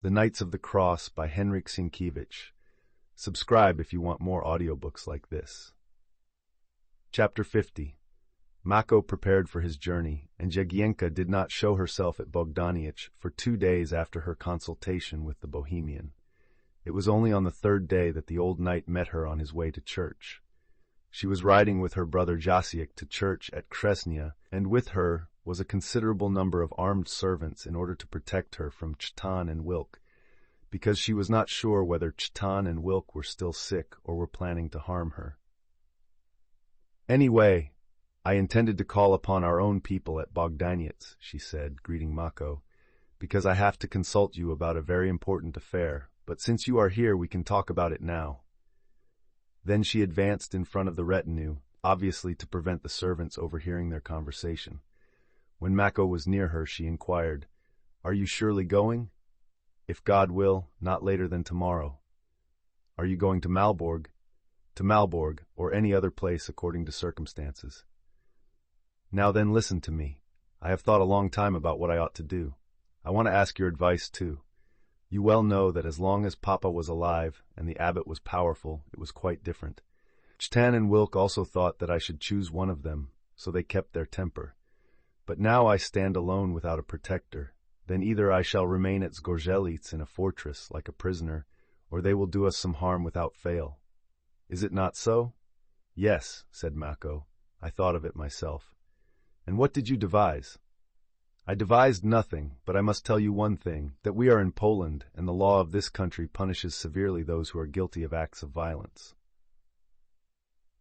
The Knights of the Cross by Henryk Sienkiewicz. Subscribe if you want more audiobooks like this. Chapter 50. Mako prepared for his journey, and Jagiełło did not show herself at Bogdaniec for 2 days after her consultation with the Bohemian. It was only on the 3rd day that the old knight met her on his way to church. She was riding with her brother Jasiek to church at Krzesnia, and with her was a considerable number of armed servants in order to protect her from Chtan and Wilk, because she was not sure whether Chtan and Wilk were still sick or were planning to harm her. "Anyway, I intended to call upon our own people at Bogdaniec," she said, greeting Mako, "because I have to consult you about a very important affair, but since you are here we can talk about it now." Then she advanced in front of the retinue, obviously to prevent the servants overhearing their conversation. When Mako was near her, she inquired, "Are you surely going?" "If God will, not later than tomorrow." "Are you going to Malborg?" "To Malborg, or any other place according to circumstances." "Now then, listen to me. I have thought a long time about what I ought to do. I want to ask your advice, too. You well know that as long as Papa was alive and the abbot was powerful, it was quite different. Chtan and Wilk also thought that I should choose one of them, so they kept their temper. But now I stand alone without a protector. Then either I shall remain at Zgorzelec in a fortress like a prisoner, or they will do us some harm without fail. Is it not so?" "Yes," said Mako. "I thought of it myself." "And what did you devise?" "I devised nothing, but I must tell you one thing, that we are in Poland, and the law of this country punishes severely those who are guilty of acts of violence."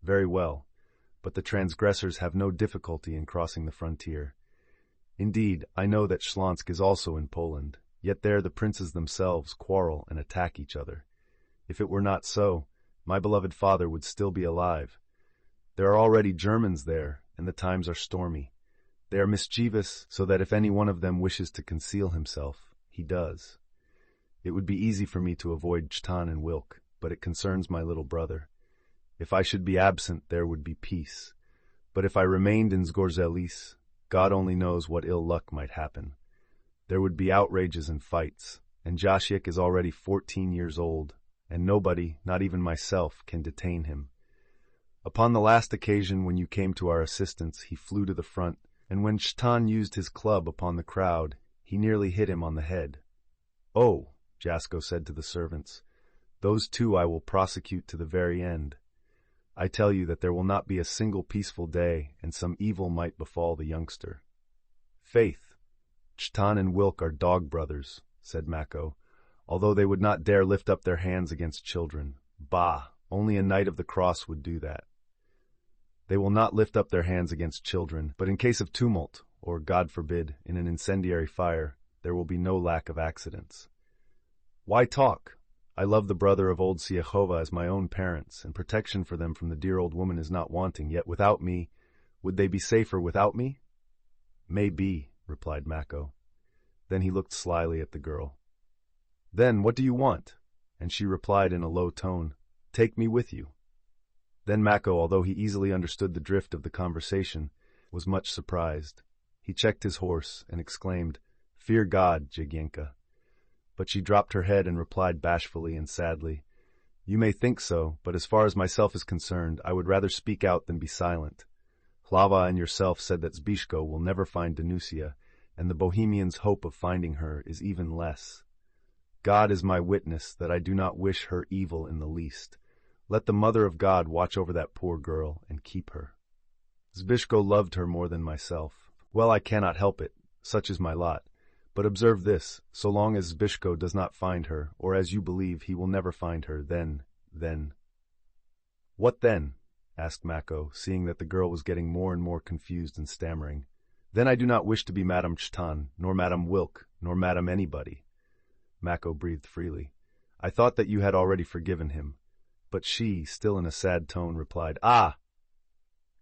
"Very well, but the transgressors have no difficulty in crossing the frontier. Indeed, I know that Śląsk is also in Poland, yet there the princes themselves quarrel and attack each other. If it were not so, my beloved father would still be alive. There are already Germans there, and the times are stormy. They are mischievous, so that if any one of them wishes to conceal himself, he does. It would be easy for me to avoid Chtan and Wilk, but it concerns my little brother. If I should be absent, there would be peace. But if I remained in Zgorzelec, God only knows what ill luck might happen. There would be outrages and fights, and Jasiek is already 14 years old, and nobody, not even myself, can detain him. Upon the last occasion when you came to our assistance, he flew to the front, and when Chtan used his club upon the crowd, he nearly hit him on the head." "Oh," Jasko said to the servants, "those two I will prosecute to the very end. I tell you that there will not be a single peaceful day, and some evil might befall the youngster." "Faith, Chtan and Wilk are dog brothers," said Mako, "although they would not dare lift up their hands against children. Bah, only a knight of the cross would do that. They will not lift up their hands against children, but in case of tumult, or, God forbid, in an incendiary fire, there will be no lack of accidents. Why talk? I love the brother of old Siechova as my own parents, and protection for them from the dear old woman is not wanting, yet without me, would they be safer without me?" "May be," replied Mako. Then he looked slyly at the girl. "Then what do you want?" And she replied in a low tone, "Take me with you." Then Mako, although he easily understood the drift of the conversation, was much surprised. He checked his horse and exclaimed, "Fear God, Jagiełło." But she dropped her head and replied bashfully and sadly, "You may think so, but as far as myself is concerned, I would rather speak out than be silent. Hlava and yourself said that Zbyszko will never find Danusia, and the Bohemians' hope of finding her is even less. God is my witness that I do not wish her evil in the least. Let the Mother of God watch over that poor girl and keep her. Zbyszko loved her more than myself. Well, I cannot help it. Such is my lot. But observe this, so long as Zbyszko does not find her, or as you believe he will never find her, then... "What then?" asked Mako, seeing that the girl was getting more and more confused and stammering. "Then I do not wish to be Madame Chtan, nor Madame Wilk, nor Madame anybody." Mako breathed freely. "I thought that you had already forgiven him." But she, still in a sad tone, replied, "Ah!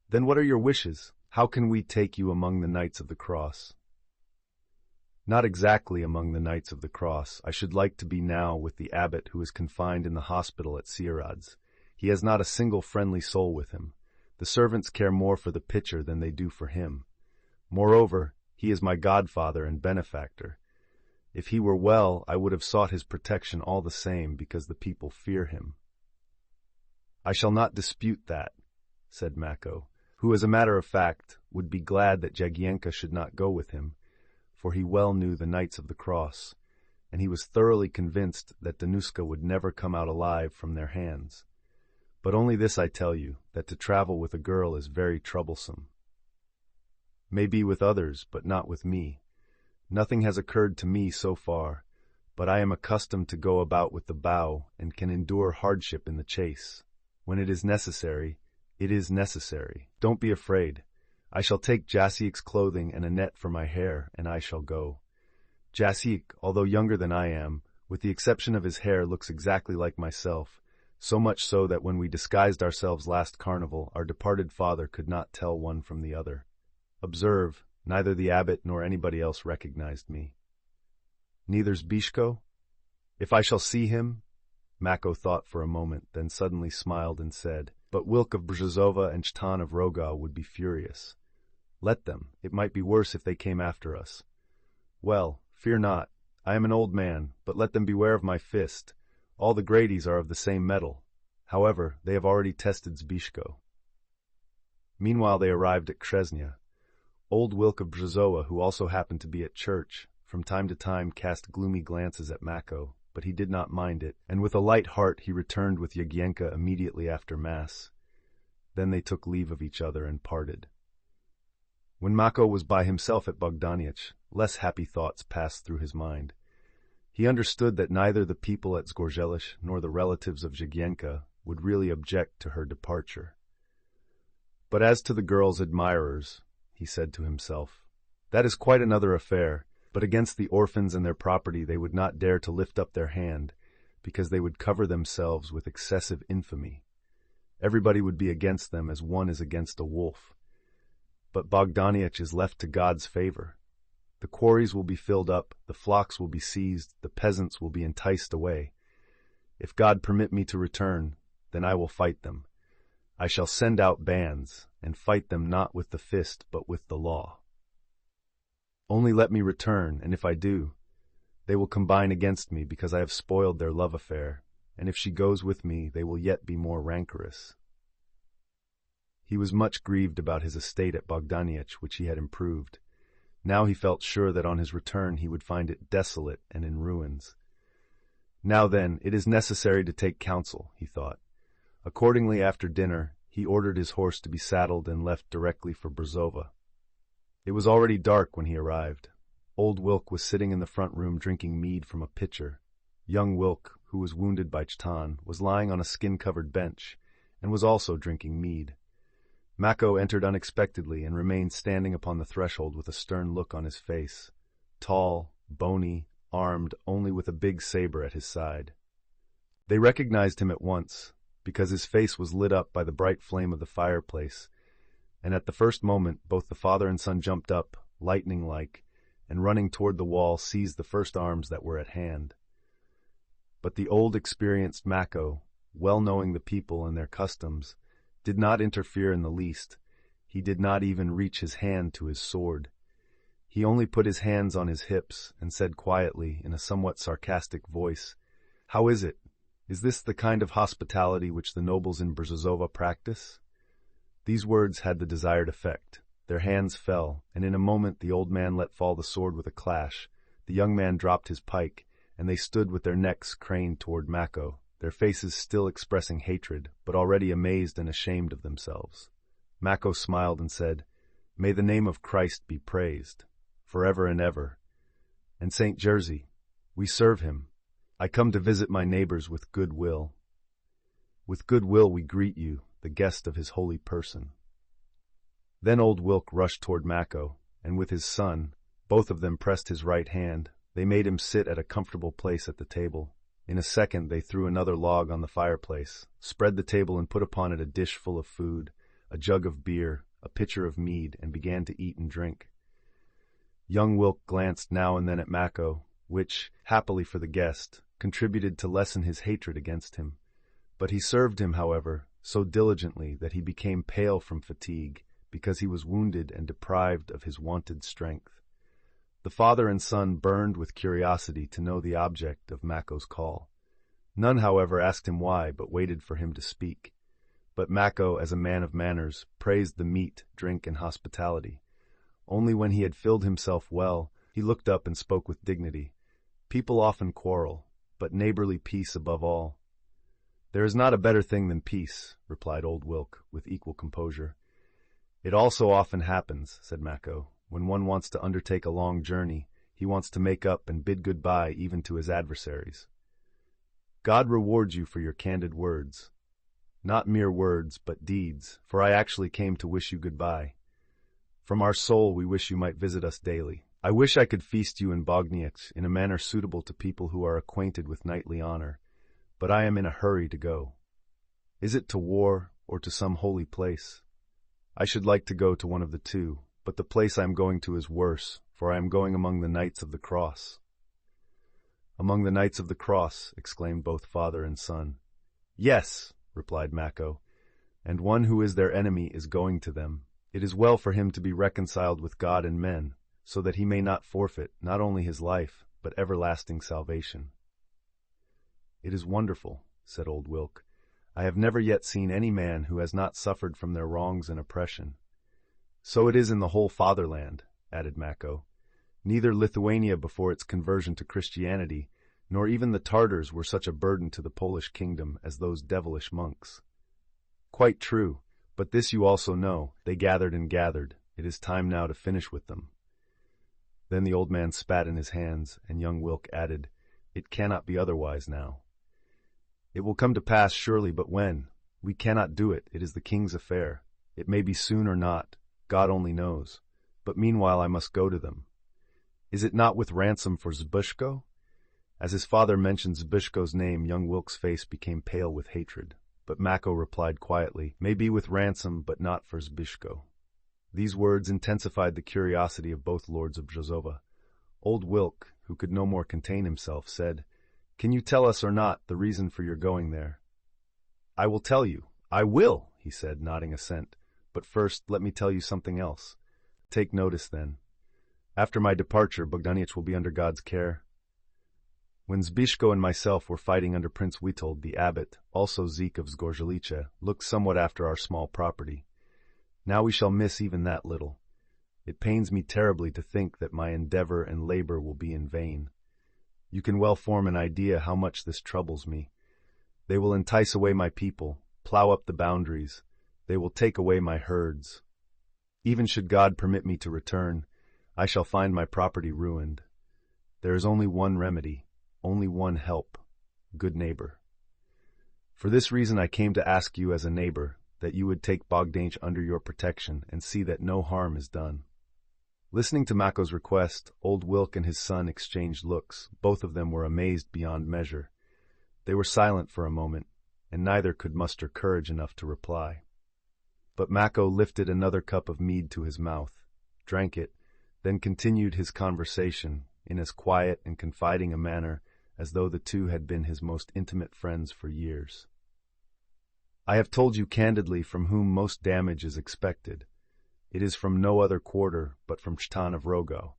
Then what are your wishes? How can we take you among the Knights of the Cross?" "Not exactly among the Knights of the Cross. I should like to be now with the abbot who is confined in the hospital at Sieradz. He has not a single friendly soul with him. The servants care more for the pitcher than they do for him. Moreover, he is my godfather and benefactor. If he were well, I would have sought his protection all the same, because the people fear him." "I shall not dispute that," said Mako, who, as a matter of fact, would be glad that Jagiełło should not go with him, for he well knew the Knights of the Cross, and he was thoroughly convinced that Danuska would never come out alive from their hands. "But only this I tell you, that to travel with a girl is very troublesome. Maybe with others, but not with me. Nothing has occurred to me so far, but I am accustomed to go about with the bow and can endure hardship in the chase. When it is necessary, it is necessary. Don't be afraid. I shall take Jasiek's clothing and a net for my hair, and I shall go. Jasiek, although younger than I am, with the exception of his hair, looks exactly like myself, so much so that when we disguised ourselves last carnival, our departed father could not tell one from the other. Observe, neither the abbot nor anybody else recognized me. Neither Zbyszko? If I shall see him—" Mako thought for a moment, then suddenly smiled and said, "But Wilk of Brzezowa and Chtan of Roga would be furious. Let them. It might be worse if they came after us. Well, fear not. I am an old man, but let them beware of my fist. All the Gradies are of the same metal. However, they have already tested Zbyszko." Meanwhile they arrived at Krzesnia. Old Wilk of Brzezowa, who also happened to be at church, from time to time cast gloomy glances at Mako, but he did not mind it, and with a light heart he returned with Jagiełło immediately after Mass. Then they took leave of each other and parted. When Mako was by himself at Bogdaniec, less happy thoughts passed through his mind. He understood that neither the people at Zgorzelec nor the relatives of Jagiełło would really object to her departure. "But as to the girl's admirers," he said to himself, "that is quite another affair, but against the orphans and their property they would not dare to lift up their hand, because they would cover themselves with excessive infamy. Everybody would be against them as one is against a wolf. But Bogdaniec is left to God's favor. The quarries will be filled up, the flocks will be seized, the peasants will be enticed away. If God permit me to return, then I will fight them. I shall send out bands, and fight them not with the fist, but with the law. Only let me return, and if I do, they will combine against me because I have spoiled their love affair, and if she goes with me, they will yet be more rancorous." He was much grieved about his estate at Bogdaniec, which he had improved. Now he felt sure that on his return he would find it desolate and in ruins. "Now then, it is necessary to take counsel," he thought. Accordingly, after dinner, he ordered his horse to be saddled and left directly for Brzezowa. It was already dark when he arrived. Old Wilk was sitting in the front room drinking mead from a pitcher. Young Wilk, who was wounded by Chtan, was lying on a skin-covered bench, and was also drinking mead. Mako entered unexpectedly and remained standing upon the threshold with a stern look on his face, tall, bony, armed only with a big saber at his side. They recognized him at once, because his face was lit up by the bright flame of the fireplace, and at the first moment both the father and son jumped up, lightning-like, and running toward the wall seized the first arms that were at hand. But the old experienced Mako, well knowing the people and their customs, did not interfere in the least. He did not even reach his hand to his sword. He only put his hands on his hips and said quietly, in a somewhat sarcastic voice, "How is it? Is this the kind of hospitality which the nobles in Brzezowa practice?" These words had the desired effect. Their hands fell, and in a moment the old man let fall the sword with a clash. The young man dropped his pike, and they stood with their necks craned toward Mako, their faces still expressing hatred, but already amazed and ashamed of themselves. Mako smiled and said, "May the name of Christ be praised, forever and ever. And Saint Jerzy, we serve him. I come to visit my neighbors with good will. With good will we greet you, the guest of his holy person." Then old Wilk rushed toward Mako, and with his son, both of them pressed his right hand. They made him sit at a comfortable place at the table. In a second they threw another log on the fireplace, spread the table and put upon it a dish full of food, a jug of beer, a pitcher of mead, and began to eat and drink. Young Wilk glanced now and then at Mako, which, happily for the guest, contributed to lessen his hatred against him. But he served him, however, so diligently that he became pale from fatigue, because he was wounded and deprived of his wonted strength. The father and son burned with curiosity to know the object of Mako's call. None, however, asked him why, but waited for him to speak. But Mako, as a man of manners, praised the meat, drink, and hospitality. Only when he had filled himself well, he looked up and spoke with dignity. People often quarrel, but neighborly peace above all. There is not a better thing than peace, replied old Wilk, with equal composure. It also often happens, said Mako, when one wants to undertake a long journey, he wants to make up and bid goodbye even to his adversaries. God rewards you for your candid words. Not mere words, but deeds, for I actually came to wish you goodbye. From our soul we wish you might visit us daily. I wish I could feast you in Bogdaniec in a manner suitable to people who are acquainted with knightly honor, but I am in a hurry to go. Is it to war or to some holy place? I should like to go to one of the two, but the place I am going to is worse, for I am going among the Knights of the Cross. Among the Knights of the Cross, exclaimed both father and son. Yes, replied Mako, and one who is their enemy is going to them. It is well for him to be reconciled with God and men, so that he may not forfeit not only his life, but everlasting salvation. It is wonderful, said old Wilk. I have never yet seen any man who has not suffered from their wrongs and oppression. So it is in the whole fatherland, added Mako. Neither Lithuania before its conversion to Christianity, nor even the Tartars were such a burden to the Polish kingdom as those devilish monks. Quite true, but this you also know, they gathered and gathered. It is time now to finish with them. Then the old man spat in his hands, and young Wilk added, It cannot be otherwise now. It will come to pass surely, but when? We cannot do it. It is the king's affair. It may be soon or not. God only knows. But meanwhile I must go to them. Is it not with ransom for Zbyszko? As his father mentioned Zbyszko's name, young Wilk's face became pale with hatred. But Mako replied quietly, May be with ransom, but not for Zbyszko. These words intensified the curiosity of both lords of Brzozowa. Old Wilk, who could no more contain himself, said, Can you tell us or not the reason for your going there? I will tell you. I will, he said, nodding assent. But first, let me tell you something else. Take notice, then. After my departure, Bogdaniec will be under God's care. When Zbyszko and myself were fighting under Prince Witold, the abbot, also Zeke of Zgorzelce, looked somewhat after our small property. Now we shall miss even that little. It pains me terribly to think that my endeavor and labor will be in vain. You can well form an idea how much this troubles me. They will entice away my people, plow up the boundaries. They will take away my herds. Even should God permit me to return, I shall find my property ruined. There is only one remedy, only one help, good neighbor. For this reason I came to ask you as a neighbor that you would take Bogdaniec under your protection and see that no harm is done. Listening to Mako's request, old Wilk and his son exchanged looks. Both of them were amazed beyond measure. They were silent for a moment, and neither could muster courage enough to reply. But Mako lifted another cup of mead to his mouth, drank it, then continued his conversation in as quiet and confiding a manner as though the two had been his most intimate friends for years. I have told you candidly from whom most damage is expected. It is from no other quarter but from Chtan of Rogo.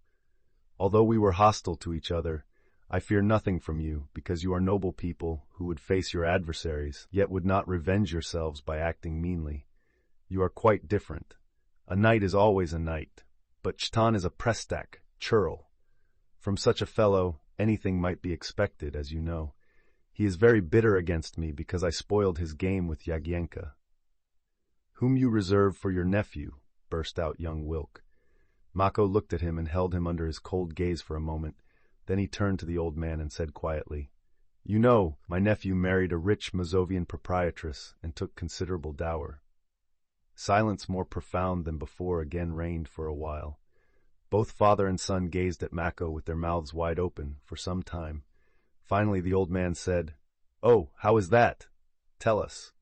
Although we were hostile to each other, I fear nothing from you, because you are noble people who would face your adversaries, yet would not revenge yourselves by acting meanly. You are quite different. A knight is always a knight, but Chtan is a prestak, churl. From such a fellow, anything might be expected, as you know. He is very bitter against me because I spoiled his game with Jagiełło. Whom you reserve for your nephew, burst out young Wilk. Mako looked at him and held him under his cold gaze for a moment. Then he turned to the old man and said quietly, You know, my nephew married a rich Mazovian proprietress and took considerable dower. Silence more profound than before again reigned for a while. Both father and son gazed at Mako with their mouths wide open for some time. Finally the old man said, Oh, how is that? Tell us.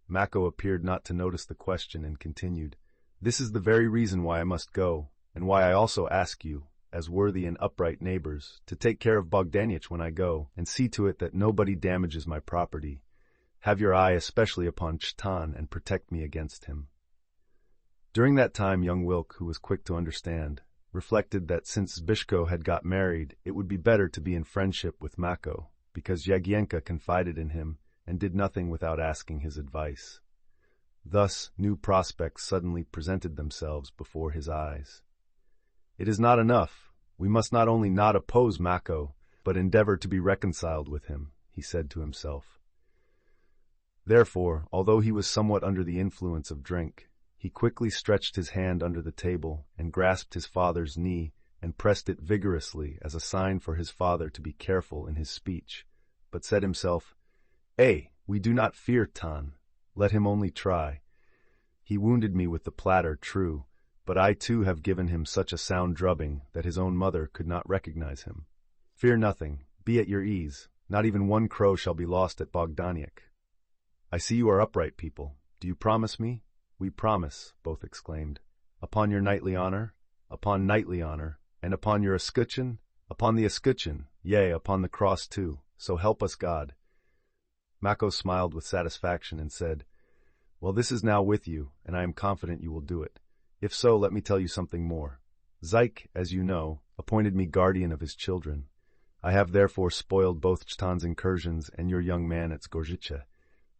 Mako appeared not to notice the question and continued, This is the very reason why I must go, and why I also ask you, as worthy and upright neighbors, to take care of Bogdaniec when I go, and see to it that nobody damages my property. Have your eye especially upon Chtan and protect me against him. During that time young Wilk, who was quick to understand, reflected that since Zbyszko had got married, it would be better to be in friendship with Mako, because Jagiełło confided in him and did nothing without asking his advice. Thus, new prospects suddenly presented themselves before his eyes. It is not enough. We must not only not oppose Mako, but endeavor to be reconciled with him, he said to himself. Therefore, although he was somewhat under the influence of drink, he quickly stretched his hand under the table and grasped his father's knee and pressed it vigorously as a sign for his father to be careful in his speech, but said himself, we do not fear Tan. Let him only try. He wounded me with the platter, true, but I too have given him such a sound drubbing that his own mother could not recognize him. Fear nothing. Be at your ease. Not even one crow shall be lost at Bogdaniec. I see you are upright people. Do you promise me? We promise, both exclaimed. Upon your knightly honor? Upon knightly honor. And upon your escutcheon? Upon the escutcheon, yea, upon the cross too. So help us God. Mako smiled with satisfaction and said, Well, this is now with you, and I am confident you will do it. If so, let me tell you something more. Zyk, as you know, appointed me guardian of his children. I have therefore spoiled both Chtan's incursions and your young man at Zgorzyce.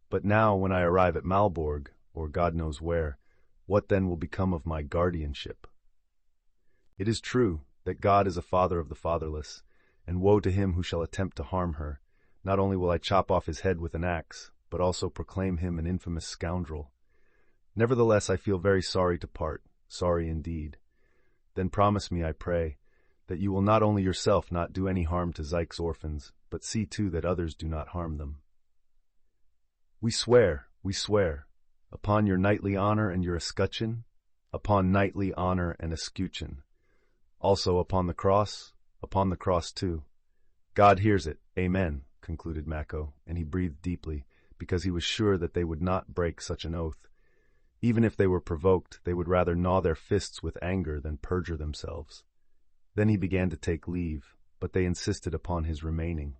But now, when I arrive at Malbork, or God knows where, what then will become of my guardianship? It is true that God is a father of the fatherless, and woe to him who shall attempt to harm her. Not only will I chop off his head with an axe, but also proclaim him an infamous scoundrel. Nevertheless, I feel very sorry to part, sorry indeed. Then promise me, I pray, that you will not only yourself not do any harm to Zyk's orphans, but see too that others do not harm them. We swear, upon your knightly honor and your escutcheon, upon knightly honor and escutcheon. Also upon the cross too. God hears it, amen, concluded Mako, and he breathed deeply, because he was sure that they would not break such an oath. Even if they were provoked, they would rather gnaw their fists with anger than perjure themselves. Then he began to take leave, but they insisted upon his remaining.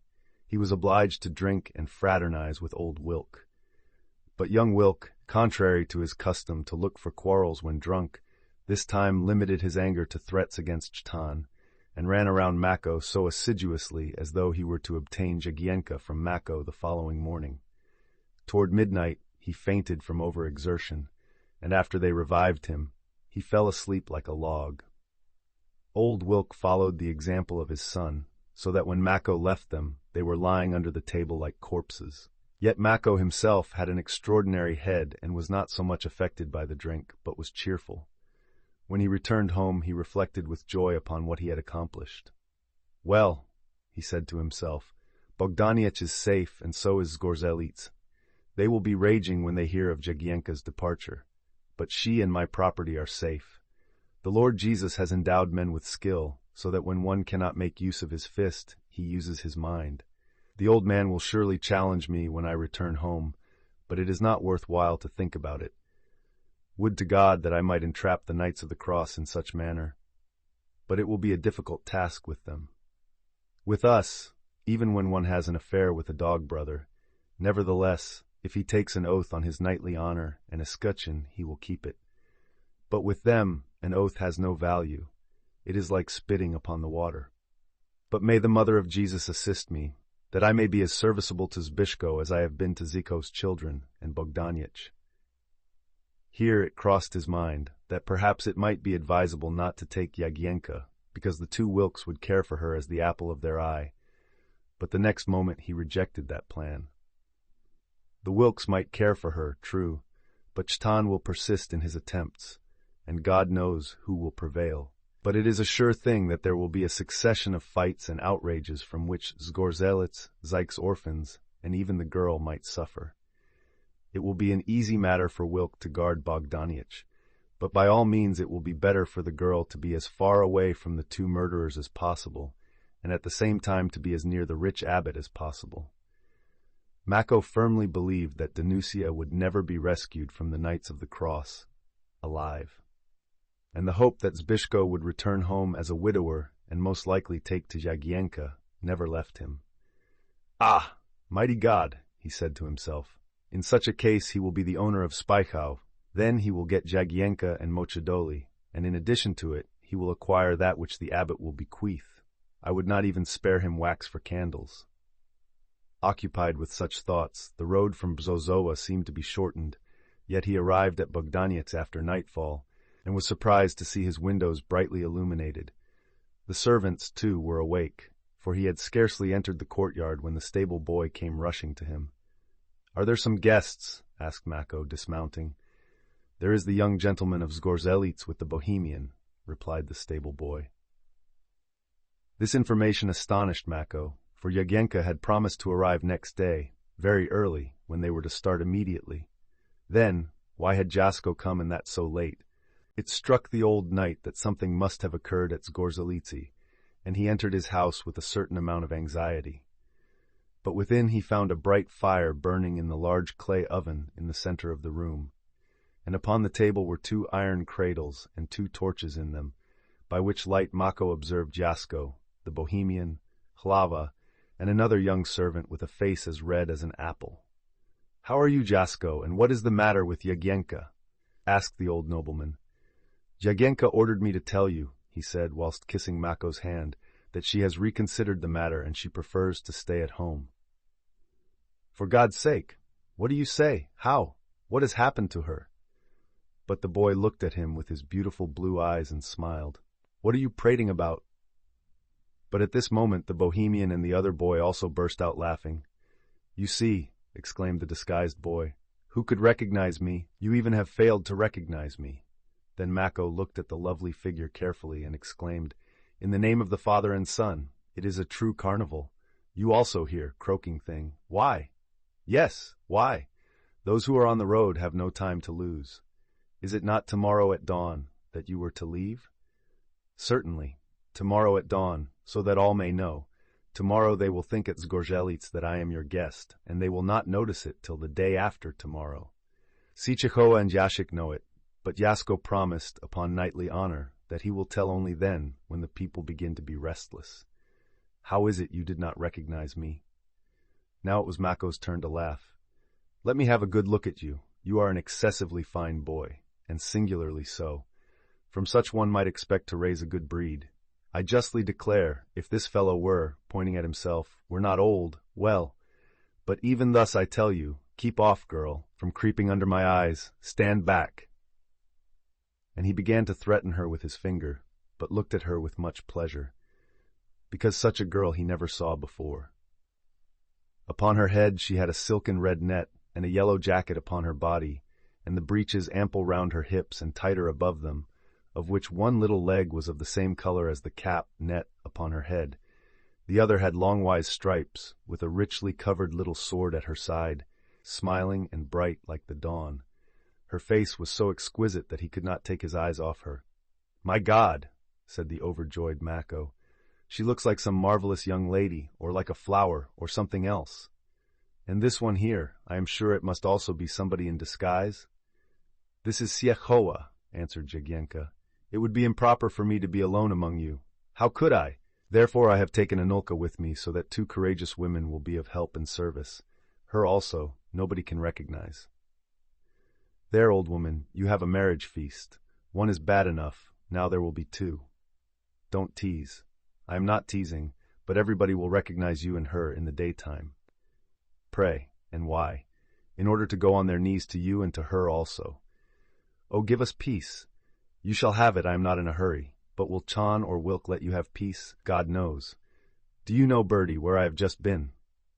He was obliged to drink and fraternize with old Wilk. But young Wilk, contrary to his custom to look for quarrels when drunk, this time limited his anger to threats against Chtan, and ran around Mako so assiduously as though he were to obtain Jagiełło from Mako the following morning. Toward midnight he fainted from overexertion, and after they revived him, he fell asleep like a log. Old Wilk followed the example of his son, so that when Mako left them, they were lying under the table like corpses. Yet Mako himself had an extraordinary head and was not so much affected by the drink, but was cheerful. When he returned home, he reflected with joy upon what he had accomplished. Well, he said to himself, Bogdaniec is safe, and so is Zgorzelets. They will be raging when they hear of Jagiełło's departure, but she and my property are safe. The Lord Jesus has endowed men with skill, so that when one cannot make use of his fist, he uses his mind. The old man will surely challenge me when I return home, but it is not worth while to think about it. Would to God that I might entrap the Knights of the Cross in such manner. But it will be a difficult task with them. With us, even when one has an affair with a dog brother, nevertheless, if he takes an oath on his knightly honor and escutcheon, he will keep it. But with them, an oath has no value. It is like spitting upon the water. But may the Mother of Jesus assist me, that I may be as serviceable to Zbyszko as I have been to Ziko's children and Bogdaniec. Here it crossed his mind that perhaps it might be advisable not to take Jagiełło, because the two Wilks would care for her as the apple of their eye. But the next moment he rejected that plan. The Wilks might care for her, true, but Chtan will persist in his attempts, and God knows who will prevail. But it is a sure thing that there will be a succession of fights and outrages from which Zgorzelets, Zyk's orphans, and even the girl might suffer. It will be an easy matter for Wilk to guard Bogdaniec, but by all means it will be better for the girl to be as far away from the two murderers as possible, and at the same time to be as near the rich abbot as possible. Mako firmly believed that Danusia would never be rescued from the Knights of the Cross, alive. And the hope that Zbyszko would return home as a widower and most likely take to Jagiełło never left him. Ah, mighty God, he said to himself. In such a case he will be the owner of Spychau. Then he will get Jagiełło and Mochidoli, and in addition to it, he will acquire that which the abbot will bequeath. I would not even spare him wax for candles. Occupied with such thoughts, the road from Brzozowa seemed to be shortened, yet he arrived at Bogdaniec after nightfall, and was surprised to see his windows brightly illuminated. The servants, too, were awake, for he had scarcely entered the courtyard when the stable boy came rushing to him. "Are there some guests?" asked Mako, dismounting. "There is the young gentleman of Zgorzelets with the Bohemian," replied the stable boy. This information astonished Mako, for Jagiełło had promised to arrive next day, very early, when they were to start immediately. Then, why had Jasko come and that so late? It struck the old knight that something must have occurred at Zgorzeletsy, and he entered his house with a certain amount of anxiety. But within he found a bright fire burning in the large clay oven in the center of the room, and upon the table were 2 iron cradles and 2 torches in them, by which light Mako observed Jasko, the Bohemian, Hlava, and another young servant with a face as red as an apple. "How are you, Jasko, and what is the matter with Jagiełło?" asked the old nobleman. "Jagiełło ordered me to tell you," he said, whilst kissing Mako's hand, "that she has reconsidered the matter and she prefers to stay at home." "For God's sake, what do you say? How? What has happened to her?" But the boy looked at him with his beautiful blue eyes and smiled. "What are you prating about?" But at this moment the Bohemian and the other boy also burst out laughing. "You see," exclaimed the disguised boy, "who could recognize me? You even have failed to recognize me." Then Mako looked at the lovely figure carefully and exclaimed, "In the name of the Father and Son, it is a true carnival. You also here, croaking thing. Why? Yes, why? Those who are on the road have no time to lose. Is it not tomorrow at dawn that you were to leave?" "Certainly, tomorrow at dawn, so that all may know. Tomorrow they will think at Zgorzelets that I am your guest, and they will not notice it till the day after tomorrow. Sichechowa and Jashik know it, but Jasko promised, upon knightly honor, that he will tell only then, when the people begin to be restless. How is it you did not recognize me?" Now it was Mako's turn to laugh. "Let me have a good look at you. You are an excessively fine boy, and singularly so. From such one might expect to raise a good breed. I justly declare, if this fellow were, pointing at himself, were not old, well. But even thus I tell you, keep off, girl, from creeping under my eyes. Stand back." And he began to threaten her with his finger, but looked at her with much pleasure, because such a girl he never saw before. Upon her head she had a silken red net, and a yellow jacket upon her body, and the breeches ample round her hips and tighter above them, of which one little leg was of the same color as the cap net upon her head. The other had longwise stripes, with a richly covered little sword at her side, smiling and bright like the dawn. Her face was so exquisite that he could not take his eyes off her. "My God," said the overjoyed Mako, "she looks like some marvelous young lady, or like a flower, or something else. And this one here, I am sure it must also be somebody in disguise?" "This is Sichechowa," answered Jagiełło. "It would be improper for me to be alone among you. How could I? Therefore I have taken Anulka with me, so that 2 courageous women will be of help and service. Her also nobody can recognize." "There, old woman, you have a marriage feast. One is bad enough, now there will be 2. Don't tease. I am not teasing, but everybody will recognize you and her in the daytime." "Pray, and why?" "In order to go on their knees to you and to her also." "Oh, give us peace." "You shall have it, I am not in a hurry. But will Chan or Wilk let you have peace? God knows. Do you know, Bertie, where I have just been?"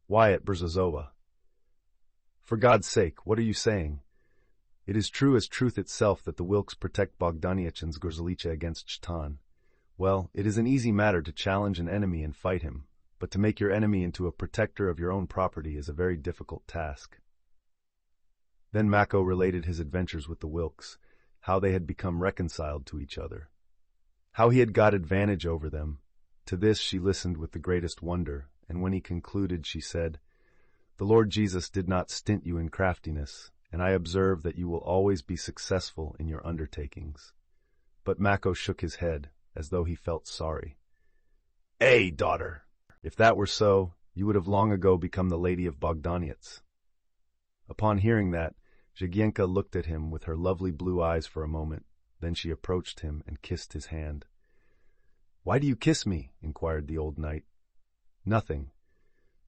"Why, at Brzozowa." "For God's sake, what are you saying?" "It is true as truth itself that the Wilks protect Bogdaniec and Zgorzelets against Chtan. Well, it is an easy matter to challenge an enemy and fight him, but to make your enemy into a protector of your own property is a very difficult task." Then Mako related his adventures with the Wilks, how they had become reconciled to each other, how he had got advantage over them. To this she listened with the greatest wonder, and when he concluded she said, "The Lord Jesus did not stint you in craftiness, and I observe that you will always be successful in your undertakings." But Mako shook his head, as though he felt sorry. Daughter, if that were so, you would have long ago become the lady of Bogdaniec." Upon hearing that, Jagiełło looked at him with her lovely blue eyes for a moment, then she approached him and kissed his hand. Why do you kiss me? Inquired the old knight. Nothing.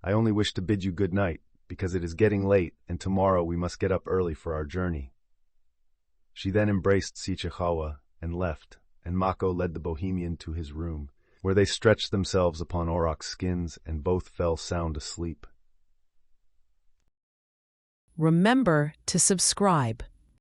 I only wish to bid you good night, because it is getting late, and tomorrow we must get up early for our journey. She then embraced Sienkiewicz and left, and Mako led the Bohemian to his room, where they stretched themselves upon aurochs skins and both fell sound asleep. Remember to subscribe.